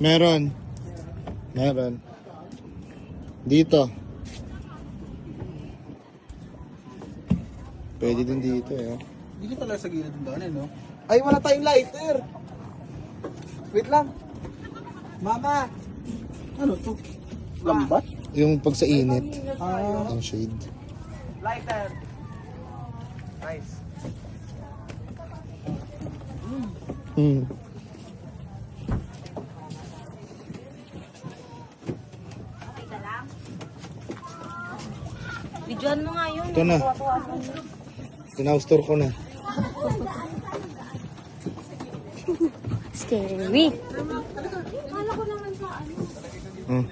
Meron. Meron. Dito. Pwede din dito eh. Dito pala sa gilid ng daan, no? Ay, wala tayong lighter! Wait lang. Mama! Ano to? Lambat? Yung pag sa init. Ah. Ang shade. Lighter! Nice. Hmm. Videoan mo nga yun. Ito na. Pinaustore ko na. Scary. Hmm.